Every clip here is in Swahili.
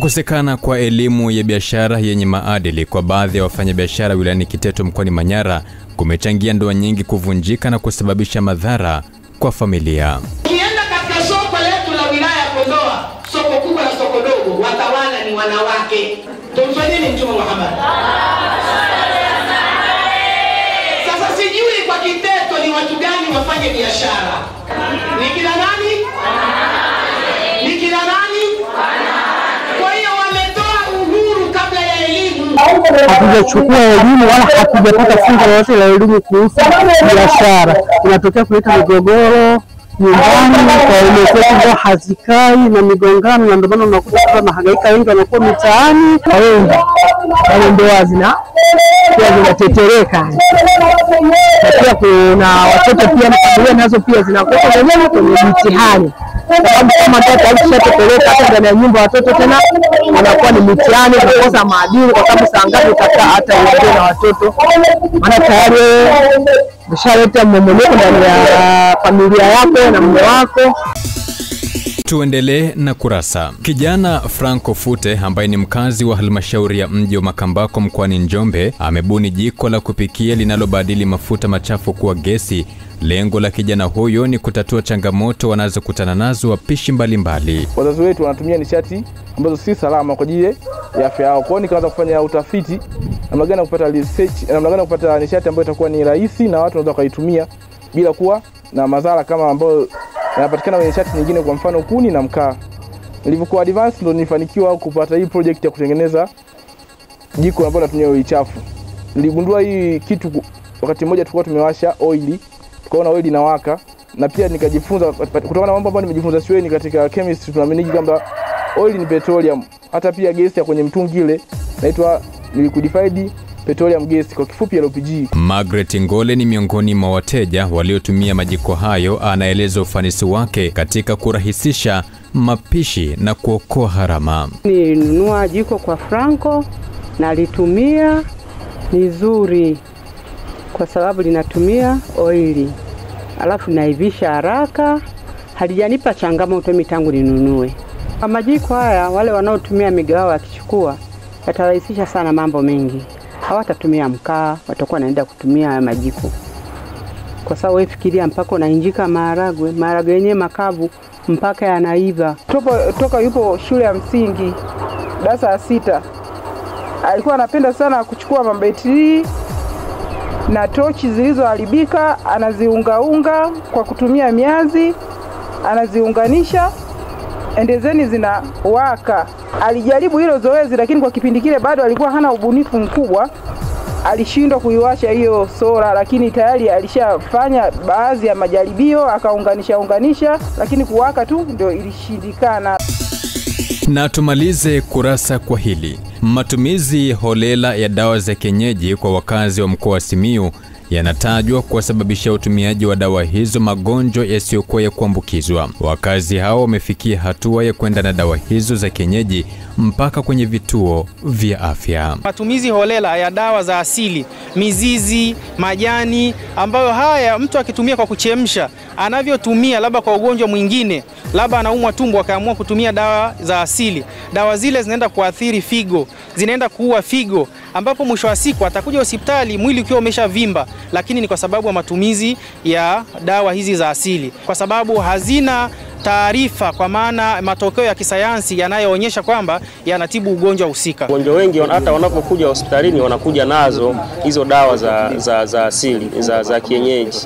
Kukosekana kwa elimu ya biashara yenye maadili kwa baadhi ya wafanyabiashara wilayani Kiteto mkoani Manyara kumechangia ndoa nyingi kuvunjika na kusababisha madhara kwa familia. Ukienda katika soko letu la wilaya Kondoa, soko kubwa na soko dogo, watawala ni wanawake. Tumfanyeni Mtume Muhammad. Sasa sijui kwa Kiteto ni watu gani wafanye biashara. Ni kina nani? Ni kina nani? Kwa hiyo wametoa uhuru kabla ya elimu. Hatujachukua elimu wala hatujapata funzo lolote la elimu kuhusu biashara. Inatokea kuleta migogoro nyumbani kwa umekwetu ndio hazikai na migongano, na ndio maana unakuta kama hangaika wengi wanakuwa mitaani wengi. Wale ndoa zinatetereka. Pia kuna watoto pia familia nazo pia zinakuwa wenyewe kwenye mitihani. Sababu kama mtoto alishatepeleka hata ndani ya nyumba watoto tena wanakuwa ni mitihani kukosa maadili, kwa sababu saa ngapi utakaa hata uongee na watoto, maana tayari umeshaleta mmomonyoko ndani ya familia yako na mume wako. Tuendelee na kurasa. Kijana Franco Fute ambaye ni mkazi wa halmashauri ya mji wa Makambako mkoani Njombe amebuni jiko la kupikia linalobadili mafuta machafu kuwa gesi. Lengo la kijana huyo ni kutatua changamoto wanazokutana nazo wapishi mbalimbali. Wazazi wetu wanatumia nishati ambazo si salama kwa ajili ya afya yao. Kwa hiyo nikaanza kufanya utafiti namna gani kupata research, namna gani kupata nishati ambayo itakuwa ni rahisi na watu wanaweza kuitumia bila kuwa na madhara kama ambayo yanapatikana kwenye nishati nyingine, kwa mfano kuni na mkaa. Nilipokuwa advance ndo nilifanikiwa kupata hii project ya kutengeneza jiko ambalo natumia oil chafu. Niligundua hii kitu wakati mmoja tulikuwa tumewasha oil, tukaona oil inawaka, na pia nikajifunza kutokana na mambo ambayo nimejifunza shuleni katika chemistry. Tunaamini kwamba oil ni petroleum, hata pia gesi ya kwenye mtungi ile inaitwa liquefied petroleum gas, kwa kifupi LPG. Margaret Ngole ni miongoni mwa wateja waliotumia majiko hayo. Anaeleza ufanisi wake katika kurahisisha mapishi na kuokoa gharama. Nilinunua jiko kwa Franco na litumia nzuri kwa sababu linatumia oili, alafu naivisha haraka, halijanipa changamoto mimi tangu ninunue. Majiko haya wale wanaotumia migahawa yakichukua yatarahisisha sana mambo mengi. Hawatatumia mkaa, watakuwa naenda kutumia majiko. Kwa sababu wewe fikiria mpaka unainjika maharagwe yenyewe makavu mpaka yanaiva. Toka yupo shule ya msingi darasa la 6, alikuwa anapenda sana kuchukua mabetri na tochi zilizoharibika, anaziungaunga kwa kutumia miazi, anaziunganisha endezeni zinawaka. Alijaribu hilo zoezi, lakini kwa kipindi kile bado alikuwa hana ubunifu mkubwa, alishindwa kuiwasha hiyo sola, lakini tayari alishafanya baadhi ya majaribio akaunganisha, lakini kuwaka tu ndio ilishindikana. Na tumalize kurasa kwa hili. Matumizi holela ya dawa za kienyeji kwa wakazi wa mkoa wa Simiyu yanatajwa kuwasababisha utumiaji wa dawa hizo magonjwa yasiyokuwa ya kuambukizwa. Wakazi hao wamefikia hatua ya kwenda na dawa hizo za kienyeji mpaka kwenye vituo vya afya. Matumizi holela ya dawa za asili, mizizi, majani, ambayo haya mtu akitumia kwa kuchemsha, anavyotumia labda kwa ugonjwa mwingine, labda anaumwa tumbo akaamua kutumia dawa za asili, dawa zile zinaenda kuathiri figo, zinaenda kuua figo, ambapo mwisho wa siku atakuja hospitali mwili ukiwa umeshavimba, lakini ni kwa sababu ya matumizi ya dawa hizi za asili, kwa sababu hazina taarifa, kwa maana matokeo ya kisayansi yanayoonyesha kwamba yanatibu ugonjwa husika. Wagonjwa wengi hata wanapokuja hospitalini wanakuja nazo hizo dawa za asili za kienyeji.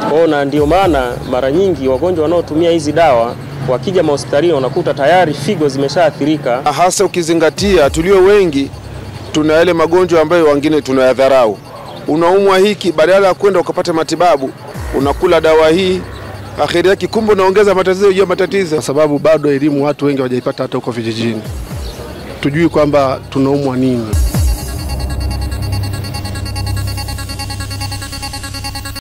Kwa ndio maana mara nyingi wagonjwa wanaotumia hizi dawa wakija hospitalini wanakuta tayari figo zimeshaathirika. Hasa ukizingatia tulio wengi tuna yale magonjwa ambayo wengine tunayadharau. Unaumwa hiki, badala ya kwenda ukapata matibabu unakula dawa hii, akhiri yake kumbe unaongeza matatizo juu ya matatizo, kwa sababu bado elimu watu wengi hawajaipata hata huko vijijini. Tujui kwamba tunaumwa nini.